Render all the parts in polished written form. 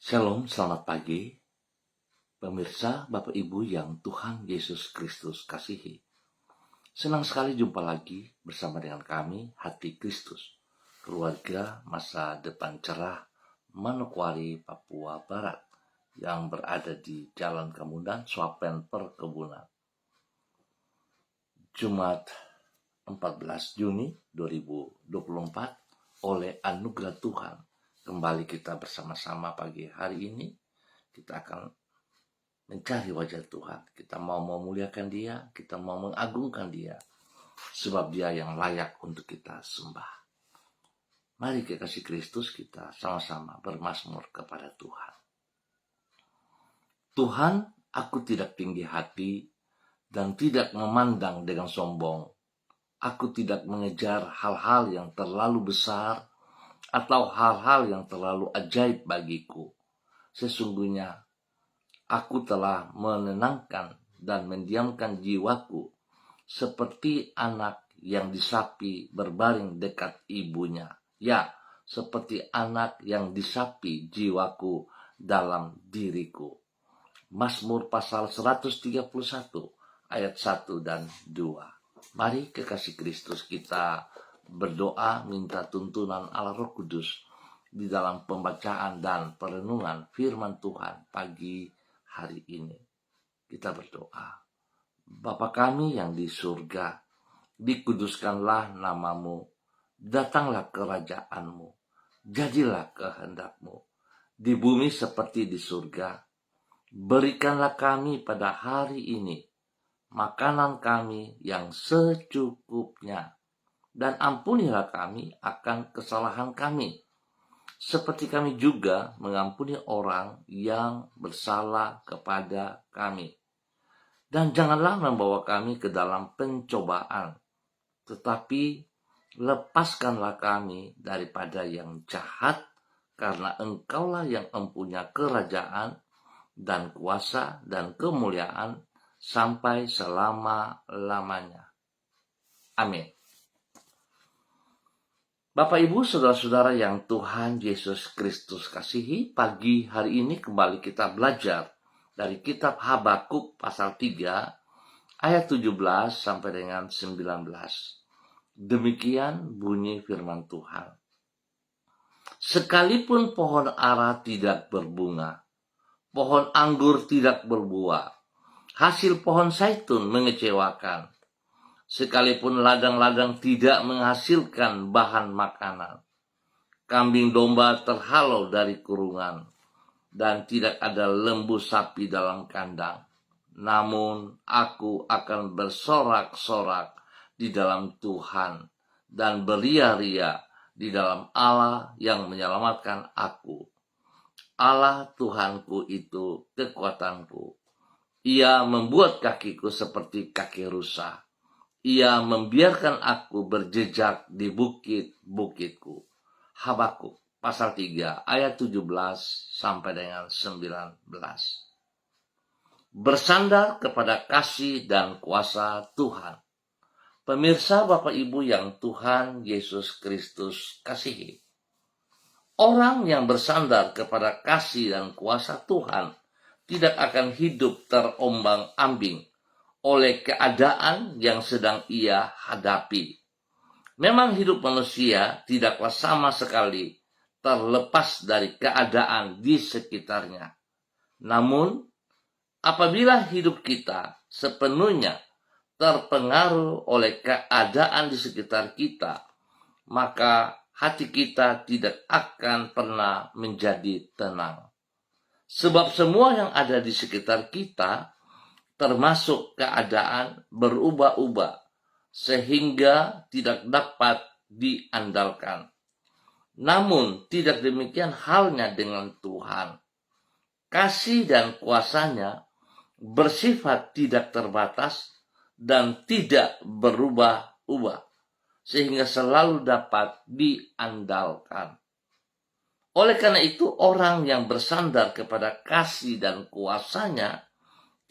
Shalom, selamat pagi. Pemirsa, Bapak Ibu yang Tuhan Yesus Kristus kasihi. Senang sekali jumpa lagi bersama dengan kami, Hati Kristus. Keluarga masa depan cerah Manokwari, Papua Barat yang berada di Jalan Kemudan, Swapen Perkebunan. Jumat 14 Juni 2024, oleh anugerah Tuhan, kembali kita bersama-sama pagi hari ini. Kita akan mencari wajah Tuhan. Kita mau memuliakan Dia, kita mau mengagungkan Dia, sebab Dia yang layak untuk kita sembah. Mari kekasih Kristus, kita sama-sama bermazmur kepada Tuhan. Tuhan, aku tidak tinggi hati dan tidak memandang dengan sombong. Aku tidak mengejar hal-hal yang terlalu besar atau hal-hal yang terlalu ajaib bagiku. Sesungguhnya aku telah menenangkan dan mendiamkan jiwaku seperti anak yang disapi berbaring dekat ibunya. Ya, seperti anak yang disapi jiwaku dalam diriku. Mazmur pasal 131 ayat 1 dan 2. Mari kekasih Kristus, kita berdoa minta tuntunan Allah Roh Kudus di dalam pembacaan dan perenungan firman Tuhan pagi hari ini. Kita berdoa. Bapa kami yang di surga, dikuduskanlah namamu, datanglah kerajaanmu, jadilah kehendakmu, di bumi seperti di surga. Berikanlah kami pada hari ini makanan kami yang secukupnya, dan ampunilah kami akan kesalahan kami, seperti kami juga mengampuni orang yang bersalah kepada kami. Dan janganlah membawa kami ke dalam pencobaan, tetapi lepaskanlah kami daripada yang jahat, karena Engkaulah yang mempunyai kerajaan dan kuasa dan kemuliaan sampai selama-lamanya. Amin. Bapak, Ibu, saudara-saudara yang Tuhan Yesus Kristus kasihi, pagi hari ini kembali kita belajar dari kitab Habakuk pasal 3 ayat 17 sampai dengan 19. Demikian bunyi firman Tuhan. Sekalipun pohon ara tidak berbunga, pohon anggur tidak berbuah, hasil pohon zaitun mengecewakan, sekalipun ladang-ladang tidak menghasilkan bahan makanan, kambing domba terhalau dari kurungan, dan tidak ada lembu sapi dalam kandang. Namun aku akan bersorak-sorak di dalam Tuhan dan beria-ria di dalam Allah yang menyelamatkan aku. Allah Tuhanku itu kekuatanku. Ia membuat kakiku seperti kaki rusa. Ia membiarkan aku berjejak di bukit-bukitku. Habakuk pasal 3 ayat 17 sampai dengan 19. Bersandar kepada kasih dan kuasa Tuhan. Pemirsa, Bapak Ibu yang Tuhan Yesus Kristus kasihi. Orang yang bersandar kepada kasih dan kuasa Tuhan tidak akan hidup terombang-ambing oleh keadaan yang sedang ia hadapi. Memang hidup manusia tidaklah sama sekali terlepas dari keadaan di sekitarnya. Namun, apabila hidup kita sepenuhnya terpengaruh oleh keadaan di sekitar kita, maka hati kita tidak akan pernah menjadi tenang. Sebab semua yang ada di sekitar kita, termasuk keadaan, berubah-ubah, sehingga tidak dapat diandalkan. Namun tidak demikian halnya dengan Tuhan. Kasih dan kuasanya bersifat tidak terbatas dan tidak berubah-ubah, sehingga selalu dapat diandalkan. Oleh karena itu, orang yang bersandar kepada kasih dan kuasanya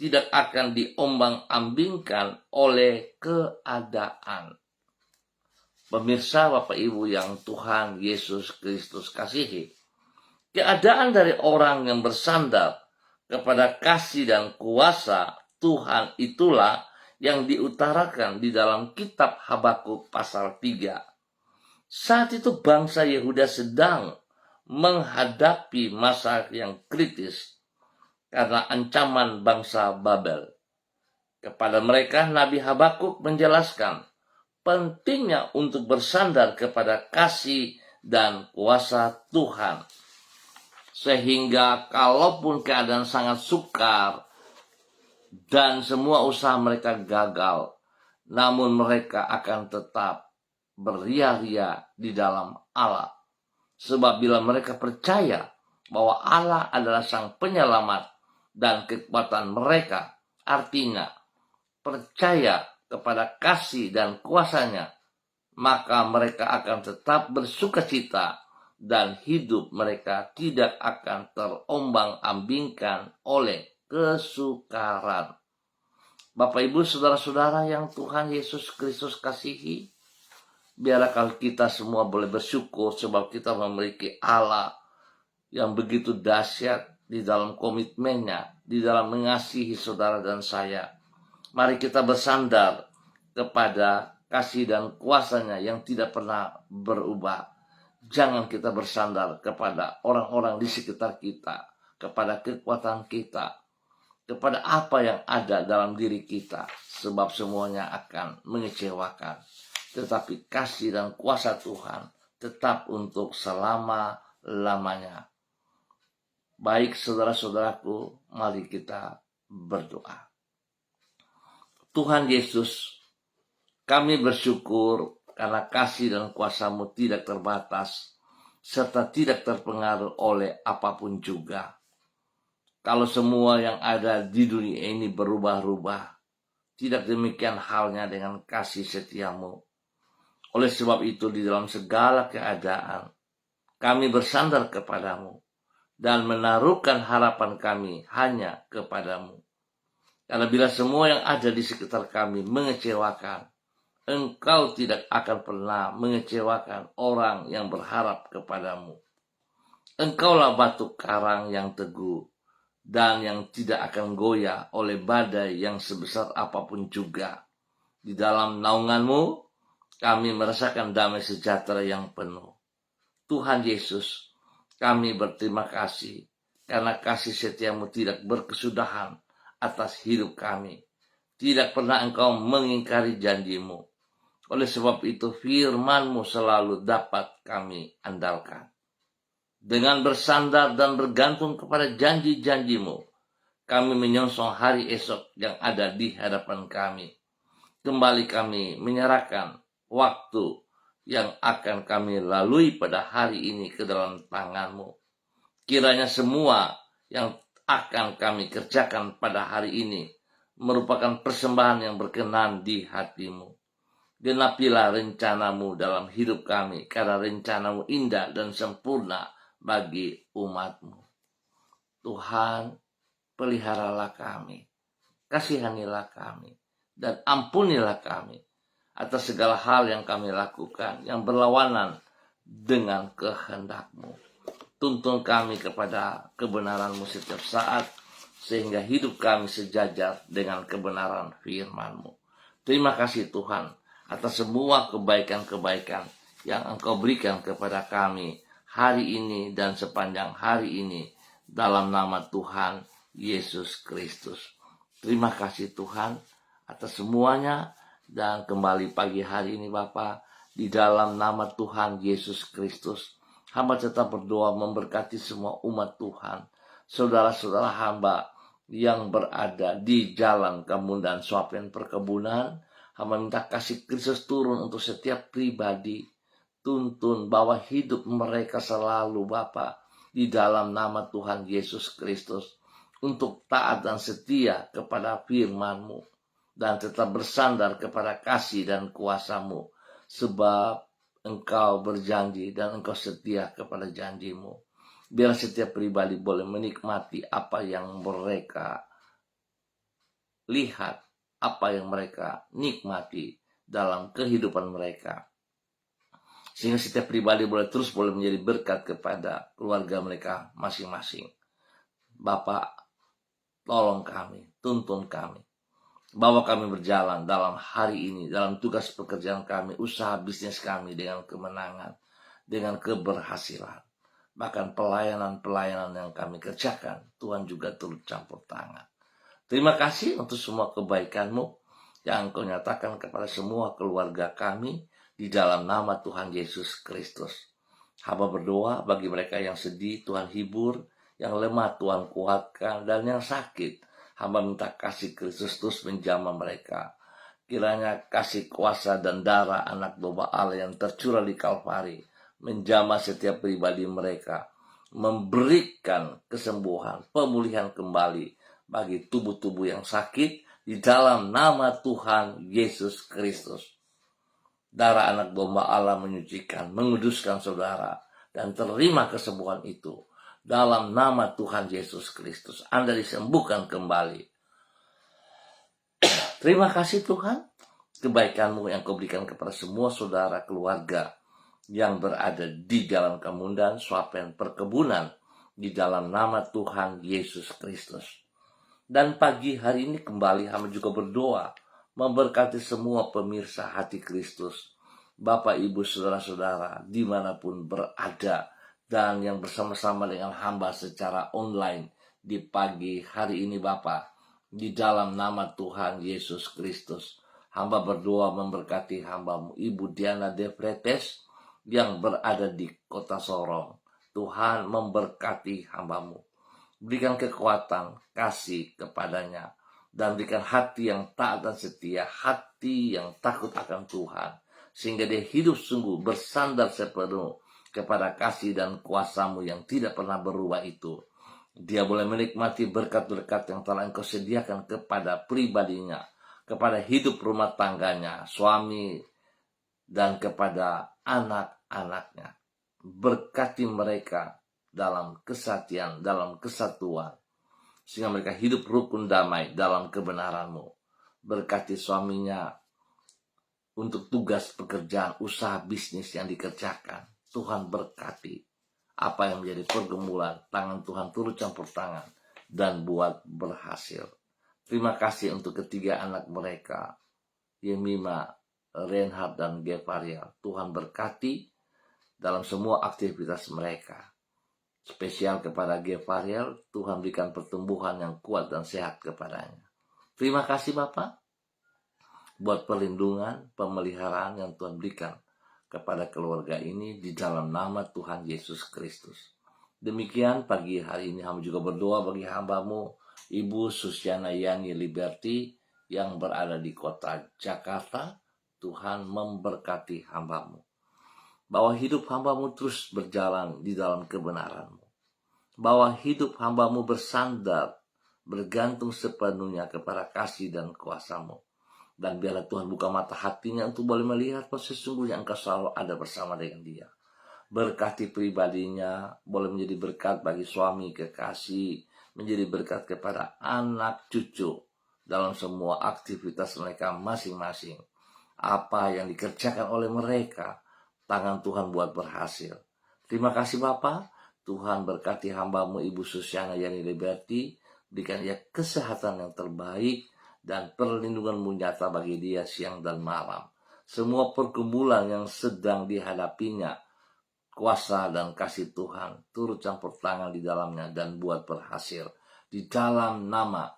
tidak akan diombang-ambingkan oleh keadaan. Pemirsa, Bapak Ibu yang Tuhan Yesus Kristus kasihi, Keadaan dari orang yang bersandar kepada kasih dan kuasa Tuhan itulah yang diutarakan di dalam kitab Habakuk pasal 3. Saat itu bangsa Yehuda sedang menghadapi masa yang kritis karena ancaman bangsa Babel. Kepada mereka Nabi Habakuk menjelaskan pentingnya untuk bersandar kepada kasih dan kuasa Tuhan. Sehingga kalaupun keadaan sangat sukar dan semua usaha mereka gagal, namun mereka akan tetap beria-ria di dalam Allah. Sebab bila mereka percaya bahwa Allah adalah sang penyelamat dan kekuatan mereka, artinya percaya kepada kasih dan kuasanya, maka mereka akan tetap bersukacita dan hidup mereka tidak akan terombang-ambingkan oleh kesukaran. Bapak Ibu saudara-saudara yang Tuhan Yesus Kristus kasihi, biarlah kalau kita semua boleh bersyukur sebab kita memiliki Allah yang begitu dahsyat di dalam komitmennya, di dalam mengasihi saudara dan saya. Mari kita bersandar kepada kasih dan kuasanya yang tidak pernah berubah. Jangan kita bersandar kepada orang-orang di sekitar kita, kepada kekuatan kita, kepada apa yang ada dalam diri kita, sebab semuanya akan mengecewakan. Tetapi kasih dan kuasa Tuhan tetap untuk selama-lamanya. Baik saudara-saudaraku, mari kita berdoa. Tuhan Yesus, kami bersyukur karena kasih dan kuasa-Mu tidak terbatas, serta tidak terpengaruh oleh apapun juga. Kalau semua yang ada di dunia ini berubah-ubah, tidak demikian halnya dengan kasih setia-Mu. Oleh sebab itu, di dalam segala keadaan, kami bersandar kepadamu dan menaruhkan harapan kami hanya kepadamu. Karena bila semua yang ada di sekitar kami mengecewakan, Engkau tidak akan pernah mengecewakan orang yang berharap kepadamu. Engkaulah batu karang yang teguh dan yang tidak akan goyah oleh badai yang sebesar apapun juga. Di dalam naungan-Mu, kami merasakan damai sejahtera yang penuh. Tuhan Yesus, kami berterima kasih karena kasih setia-Mu tidak berkesudahan atas hidup kami. Tidak pernah Engkau mengingkari janji-Mu. Oleh sebab itu firman-Mu selalu dapat kami andalkan. Dengan bersandar dan bergantung kepada janji-janji-Mu, kami menyongsong hari esok yang ada di hadapan kami. Kembali kami menyerahkan waktu yang akan kami lalui pada hari ini ke dalam tangan-Mu. Kiranya semua yang akan kami kerjakan pada hari ini merupakan persembahan yang berkenan di hati-Mu. Genapilah rencana-Mu dalam hidup kami, karena rencana-Mu indah dan sempurna bagi umat-Mu. Tuhan, peliharalah kami, kasihanilah kami, dan ampunilah kami atas segala hal yang kami lakukan yang berlawanan dengan kehendak-Mu. Tuntun kami kepada kebenaran-Mu setiap saat, sehingga hidup kami sejajar dengan kebenaran firman-Mu. Terima kasih Tuhan atas semua kebaikan-kebaikan yang Engkau berikan kepada kami hari ini dan sepanjang hari ini, dalam nama Tuhan Yesus Kristus. Terima kasih Tuhan atas semuanya, dan kembali pagi hari ini Bapa, di dalam nama Tuhan Yesus Kristus, hamba tetap berdoa memberkati semua umat Tuhan, saudara-saudara hamba yang berada di jalan kemudahan suapen perkebunan. Hamba minta kasih Kristus turun untuk setiap pribadi. Tuntun bawa hidup mereka selalu Bapa, di dalam nama Tuhan Yesus Kristus, untuk taat dan setia kepada firman-Mu, dan tetap bersandar kepada kasih dan kuasa-Mu, sebab Engkau berjanji dan Engkau setia kepada janji-Mu. Biar setiap pribadi boleh menikmati apa yang mereka lihat, apa yang mereka nikmati dalam kehidupan mereka. Sehingga setiap pribadi boleh menjadi berkat kepada keluarga mereka masing-masing. Bapak, tolong kami, tuntun kami. Bawa kami berjalan dalam hari ini, dalam tugas pekerjaan kami, usaha bisnis kami dengan kemenangan, dengan keberhasilan. Bahkan pelayanan-pelayanan yang kami kerjakan, Tuhan juga turut campur tangan. Terima kasih untuk semua kebaikan-Mu yang Engkau nyatakan kepada semua keluarga kami di dalam nama Tuhan Yesus Kristus. Hamba berdoa bagi mereka yang sedih, Tuhan hibur, yang lemah Tuhan kuatkan, dan yang sakit, hamba minta kasih Kristus terus menjamah mereka. Kiranya kasih kuasa dan darah anak domba Allah yang tercurah di Kalvari menjamah setiap pribadi mereka, memberikan kesembuhan, pemulihan kembali bagi tubuh-tubuh yang sakit di dalam nama Tuhan Yesus Kristus. Darah anak domba Allah menyucikan, menguduskan saudara, dan terima kesembuhan itu. Dalam nama Tuhan Yesus Kristus, Anda disembuhkan kembali. Terima kasih Tuhan, kebaikan-Mu yang Kau berikan kepada semua saudara keluarga yang berada di Jalan Kemundan, Swapen, Perkebunan, di dalam nama Tuhan Yesus Kristus. Dan pagi hari ini kembali hamba juga berdoa, memberkati semua pemirsa hati Kristus, Bapak, Ibu, Saudara-saudara, dimanapun berada, dan yang bersama-sama dengan hamba secara online di pagi hari ini Bapak, di dalam nama Tuhan Yesus Kristus. Hamba berdoa memberkati hamba-Mu Ibu Diana Defretes yang berada di kota Sorong. Tuhan memberkati hamba-Mu. Berikan kekuatan, kasih kepadanya, dan berikan hati yang taat dan setia, hati yang takut akan Tuhan, sehingga dia hidup sungguh bersandar sepenuh kepada kasih dan kuasa-Mu yang tidak pernah berubah itu. Dia boleh menikmati berkat-berkat yang telah Engkau sediakan kepada pribadinya, kepada hidup rumah tangganya, suami, dan kepada anak-anaknya. Berkati mereka dalam kesatian, dalam kesatuan, sehingga mereka hidup rukun damai dalam kebenaran-Mu. Berkati suaminya untuk tugas pekerjaan, usaha bisnis yang dikerjakan. Tuhan berkati apa yang menjadi pergumulan, tangan Tuhan turut campur tangan dan buat berhasil. Terima kasih untuk ketiga anak mereka, Yemima, Reinhard, dan Gevaria. Tuhan berkati dalam semua aktivitas mereka. Spesial kepada Gevaria, Tuhan berikan pertumbuhan yang kuat dan sehat kepadanya. Terima kasih Bapak buat perlindungan, pemeliharaan yang Tuhan berikan kepada keluarga ini di dalam nama Tuhan Yesus Kristus. Demikian pagi hari ini hamba juga berdoa bagi hamba-Mu Ibu Susiana Yani Liberty yang berada di kota Jakarta. Tuhan memberkati hamba-Mu, bahwa hidup hamba-Mu terus berjalan di dalam kebenaran-Mu, bahwa hidup hamba-Mu bersandar, bergantung sepenuhnya kepada kasih dan kuasa-Mu. Dan biarlah Tuhan buka mata hatinya untuk boleh melihat bahwa sesungguhnya Engkau selalu ada bersama dengan dia. Berkati pribadinya, boleh menjadi berkat bagi suami, kekasih, menjadi berkat kepada anak cucu dalam semua aktivitas mereka masing-masing. Apa yang dikerjakan oleh mereka, tangan Tuhan buat berhasil. Terima kasih Bapa. Tuhan berkati hamba-Mu Ibu Susiana Yani Liberty, berikan ia kesehatan yang terbaik dan perlindungan-Mu nyata bagi dia siang dan malam. Semua pergumulan yang sedang dihadapinya, kuasa dan kasih Tuhan turut campur tangan di dalamnya dan buat berhasil. Di dalam nama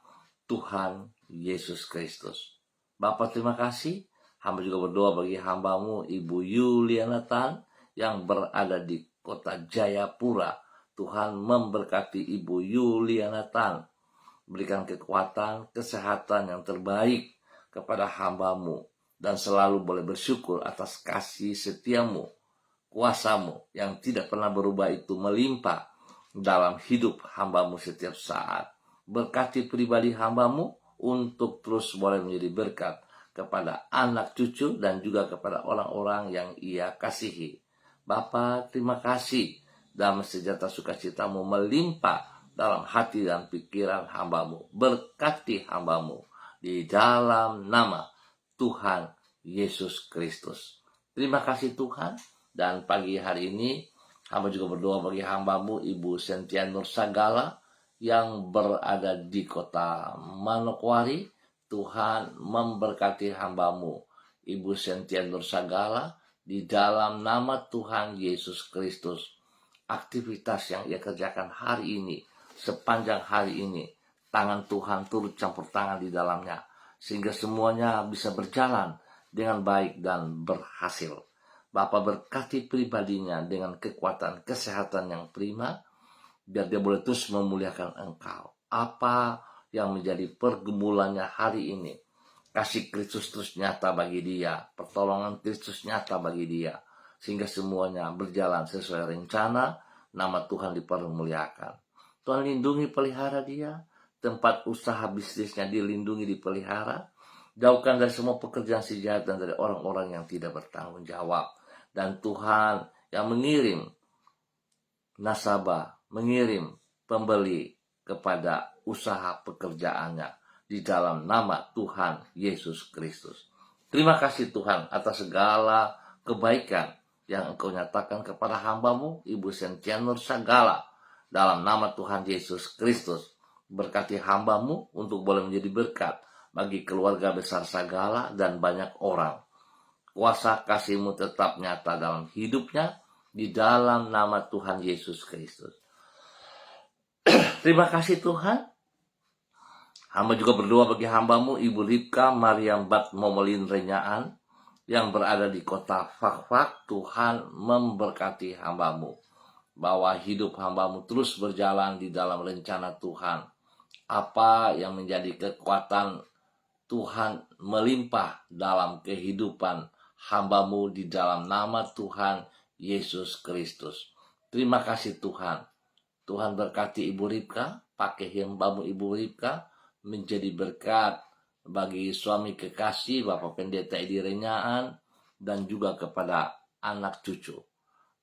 Tuhan Yesus Kristus. Bapak terima kasih. Hamba juga berdoa bagi hamba-Mu Ibu Yuliana Tan yang berada di kota Jayapura. Tuhan memberkati Ibu Yuliana Tan. Berikan kekuatan, kesehatan yang terbaik kepada hamba-Mu, dan selalu boleh bersyukur atas kasih setia-Mu, kuasa-Mu yang tidak pernah berubah itu melimpah dalam hidup hamba-Mu setiap saat. Berkati pribadi hamba-Mu untuk terus boleh menjadi berkat kepada anak cucu dan juga kepada orang-orang yang ia kasihi. Bapa, terima kasih. Damai sejahtera sukacita-Mu melimpah dalam hati dan pikiran hamba-Mu. Berkati hamba-Mu di dalam nama Tuhan Yesus Kristus. Terima kasih Tuhan. Dan pagi hari ini hamba juga berdoa bagi hambamu Ibu Sentia Nur Sagala yang berada di kota Manokwari. Tuhan memberkati hambamu Ibu Sentia Nur Sagala di dalam nama Tuhan Yesus Kristus. Aktivitas yang ia kerjakan hari ini, sepanjang hari ini, tangan Tuhan turut campur tangan di dalamnya, sehingga semuanya bisa berjalan dengan baik dan berhasil. Bapa berkati pribadinya dengan kekuatan kesehatan yang prima, biar dia boleh terus memuliakan Engkau. Apa yang menjadi pergumulannya hari ini, kasih Kristus terus nyata bagi dia, pertolongan Kristus nyata bagi dia, sehingga semuanya berjalan sesuai rencana, nama Tuhan dipermuliakan. Tuhan lindungi, pelihara dia, tempat usaha bisnisnya dilindungi, dipelihara, jauhkan dari semua pekerjaan si jahat dan dari orang-orang yang tidak bertanggung jawab. Dan Tuhan yang mengirim nasabah, mengirim pembeli kepada usaha pekerjaannya di dalam nama Tuhan Yesus Kristus. Terima kasih Tuhan atas segala kebaikan yang Engkau nyatakan kepada hambamu Ibu Sentia Nur Sagala dalam nama Tuhan Yesus Kristus. Berkati hambamu untuk boleh menjadi berkat bagi keluarga besar Sagala dan banyak orang. Kuasa kasih-Mu tetap nyata dalam hidupnya di dalam nama Tuhan Yesus Kristus. Terima kasih Tuhan. Hamba juga berdoa bagi hambamu Ibu Ripka Mariam Bat Momolin Renyaan yang berada di kota Fakfak. Tuhan memberkati hambamu, bahwa hidup hambamu terus berjalan di dalam rencana Tuhan. Apa yang menjadi kekuatan Tuhan melimpah dalam kehidupan hambamu di dalam nama Tuhan Yesus Kristus. Terima kasih Tuhan. Tuhan berkati Ibu Ripka, pakai hambamu Ibu Ripka menjadi berkat bagi suami kekasih Bapak Pendeta Edi Renyaan dan juga kepada anak cucu.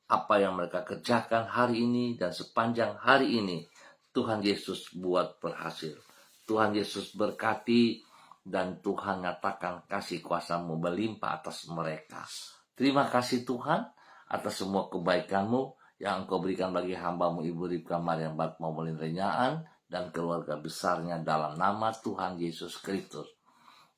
Apa yang mereka kerjakan hari ini dan sepanjang hari ini, Tuhan Yesus buat berhasil. Tuhan Yesus berkati dan Tuhan nyatakan kasih kuasa-Mu melimpah atas mereka. Terima kasih Tuhan atas semua kebaikan-Mu yang Engkau berikan bagi hambamu Ibu Ripka Mariam Bat Momolin Renyaan dan keluarga besarnya dalam nama Tuhan Yesus Kristus.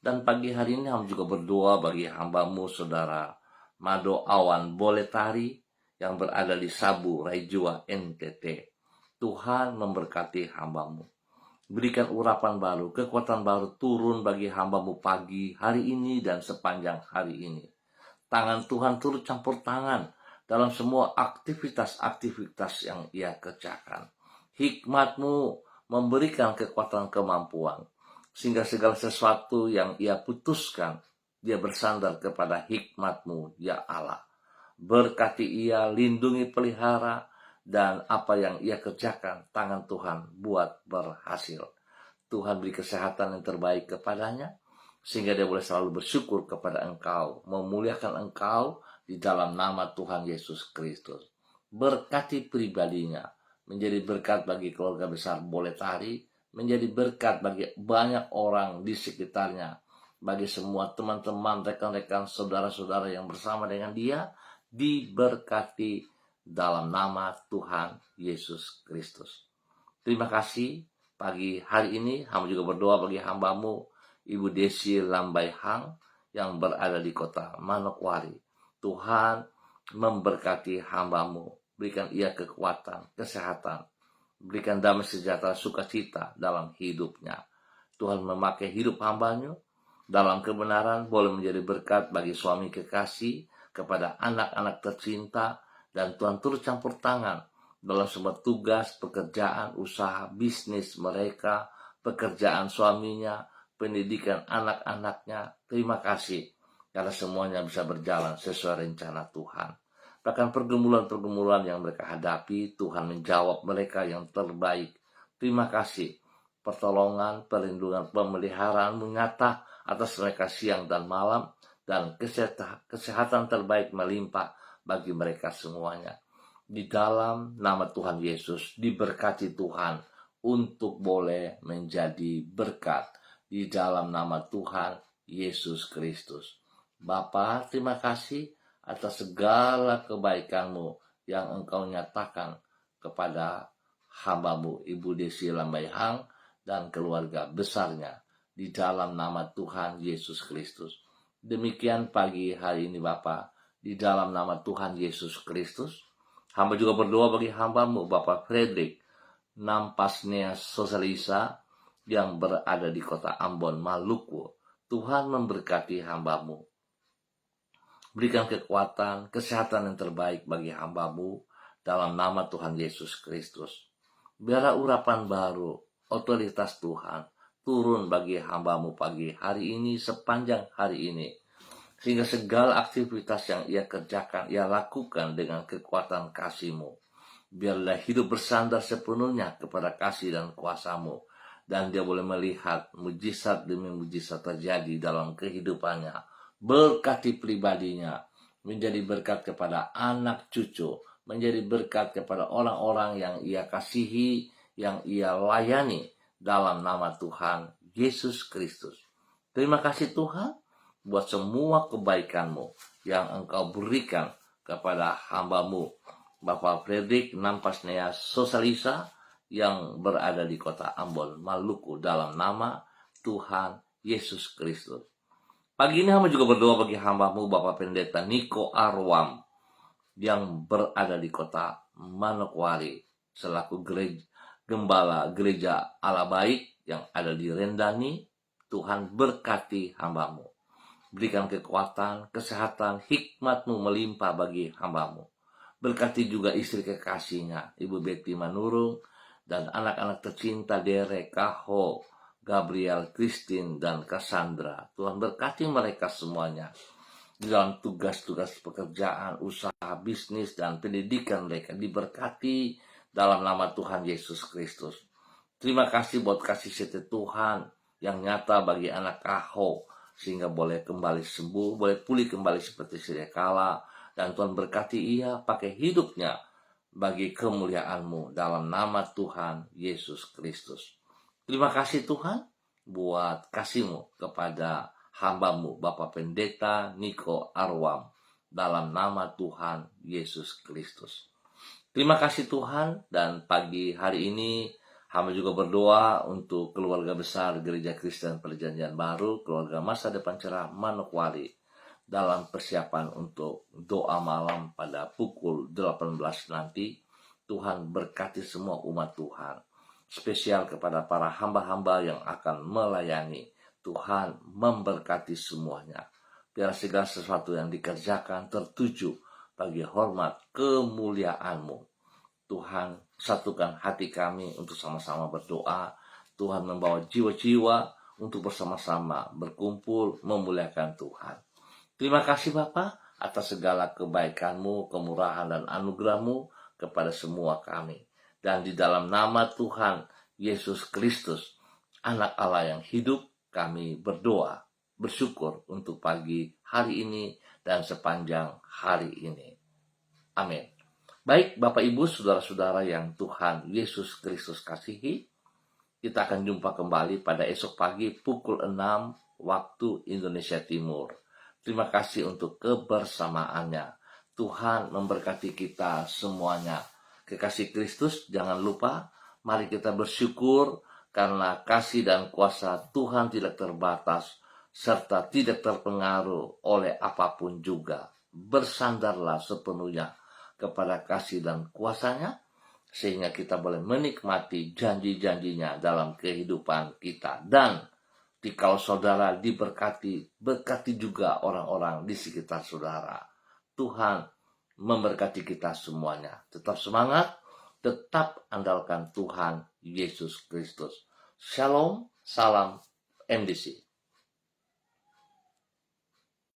Dan pagi hari ini hamba juga berdoa bagi hambamu Saudara Mado Awan Boletari yang berada di Sabu, Raijua, NTT. Tuhan memberkati hambamu. Berikan urapan baru, kekuatan baru turun bagi hambamu pagi hari ini dan sepanjang hari ini. Tangan Tuhan turut campur tangan dalam semua aktivitas-aktivitas yang ia kerjakan. Hikmat-Mu memberikan kekuatan kemampuan, sehingga segala sesuatu yang ia putuskan, dia bersandar kepada hikmat-Mu, ya Allah. Berkati ia, lindungi, pelihara, dan apa yang ia kerjakan, tangan Tuhan buat berhasil. Tuhan beri kesehatan yang terbaik kepadanya, sehingga dia boleh selalu bersyukur kepada Engkau, memuliakan Engkau di dalam nama Tuhan Yesus Kristus. Berkati pribadinya, menjadi berkat bagi keluarga besar Boletari, menjadi berkat bagi banyak orang di sekitarnya, bagi semua teman-teman, rekan-rekan, saudara-saudara yang bersama dengan dia, diberkati dalam nama Tuhan Yesus Kristus. Terima kasih. Pagi hari ini hamba juga berdoa bagi hambamu Ibu Desi Lambai Hang yang berada di kota Manokwari. Tuhan memberkati hambamu, berikan ia kekuatan, kesehatan, berikan damai sejahtera, sukacita dalam hidupnya. Tuhan memakai hidup hambanya dalam kebenaran, boleh menjadi berkat bagi suami kekasih, kepada anak-anak tercinta, dan Tuhan turut campur tangan dalam semua tugas, pekerjaan, usaha, bisnis mereka, pekerjaan suaminya, pendidikan anak-anaknya. Terima kasih karena semuanya bisa berjalan sesuai rencana Tuhan. Bahkan pergumulan-pergumulan yang mereka hadapi, Tuhan menjawab mereka yang terbaik. Terima kasih. Pertolongan, perlindungan, pemeliharaan nyata atas mereka siang dan malam, dan kesehatan terbaik melimpah bagi mereka semuanya. Di dalam nama Tuhan Yesus, diberkati Tuhan untuk boleh menjadi berkat di dalam nama Tuhan Yesus Kristus. Bapa, terima kasih atas segala kebaikan-Mu yang Engkau nyatakan kepada hamba-Mu Ibu Desi Lambaihang dan keluarga besarnya di dalam nama Tuhan Yesus Kristus. Demikian pagi hari ini Bapa, di dalam nama Tuhan Yesus Kristus. Hamba juga berdoa bagi hamba-Mu Bapak Frederick Nampasnea Sosalisa yang berada di kota Ambon, Maluku. Tuhan memberkati hamba-Mu. Berikan kekuatan, kesehatan yang terbaik bagi hamba-Mu dalam nama Tuhan Yesus Kristus. Biarlah urapan baru, otoritas Tuhan turun bagi hamba-Mu pagi hari ini, sepanjang hari ini. Sehingga segala aktivitas yang ia kerjakan, ia lakukan dengan kekuatan kasih-Mu. Biarlah hidup bersandar sepenuhnya kepada kasih dan kuasa-Mu. Dan dia boleh melihat mujizat demi mujizat terjadi dalam kehidupannya. Berkati pribadinya, menjadi berkat kepada anak cucu, menjadi berkat kepada orang-orang yang ia kasihi, yang ia layani dalam nama Tuhan Yesus Kristus. Terima kasih Tuhan buat semua kebaikan-Mu yang Engkau berikan kepada hamba-Mu Bapak Frederick Nampasnea Sosalisa yang berada di kota Ambon, Maluku dalam nama Tuhan Yesus Kristus. Pagi ini hamba juga berdoa bagi hamba-Mu Bapak Pendeta Niko Arwam yang berada di kota Manokwari selaku gembala gereja Allah Baik yang ada di Rendani. Tuhan berkati hamba-Mu. Berikan kekuatan, kesehatan, hikmat-Mu melimpah bagi hamba-Mu. Berkati juga istri kekasihnya, Ibu Betty Manurung, dan anak-anak tercinta Derek, Kaho, Gabriel, Christine, dan Cassandra. Tuhan berkati mereka semuanya di dalam tugas-tugas pekerjaan, usaha, bisnis, dan pendidikan mereka. Diberkati dalam nama Tuhan Yesus Kristus. Terima kasih buat kasih setia Tuhan yang nyata bagi anak Kaho, sehingga boleh kembali sembuh, boleh pulih kembali seperti sedia kala. Dan Tuhan berkati ia pakai hidupnya bagi kemuliaan-Mu dalam nama Tuhan Yesus Kristus. Terima kasih Tuhan buat kasih-Mu kepada hamba-Mu Bapak Pendeta Niko Arwam dalam nama Tuhan Yesus Kristus. Terima kasih Tuhan, dan pagi hari ini hamba juga berdoa untuk keluarga besar Gereja Kristen Perjanjian Baru, keluarga Masa Depan Cerah Manokwari, dalam persiapan untuk doa malam pada pukul 18 nanti. Tuhan berkati semua umat Tuhan. Spesial kepada para hamba-hamba yang akan melayani. Tuhan memberkati semuanya. Biar segala sesuatu yang dikerjakan tertuju bagi hormat kemuliaan-Mu. Tuhan, satukan hati kami untuk sama-sama berdoa. Tuhan membawa jiwa-jiwa untuk bersama-sama berkumpul memuliakan Tuhan. Terima kasih Bapa atas segala kebaikan-Mu, kemurahan dan anugerah-Mu kepada semua kami. Dan di dalam nama Tuhan Yesus Kristus, Anak Allah yang hidup, kami berdoa, bersyukur untuk pagi hari ini dan sepanjang hari ini. Amin. Baik Bapak Ibu, saudara-saudara yang Tuhan Yesus Kristus kasihi, kita akan jumpa kembali pada esok pagi pukul 6 waktu Indonesia Timur. Terima kasih untuk kebersamaannya. Tuhan memberkati kita semuanya. Kekasih Kristus, jangan lupa, mari kita bersyukur karena kasih dan kuasa Tuhan tidak terbatas, serta tidak terpengaruh oleh apapun juga. Bersandarlah sepenuhnya kepada kasih dan kuasa-Nya, sehingga kita boleh menikmati janji-janjinya dalam kehidupan kita. Dan jika saudara diberkati, berkati juga orang-orang di sekitar saudara. Tuhan memberkati kita semuanya. Tetap semangat, tetap andalkan Tuhan Yesus Kristus. Shalom, salam MDC.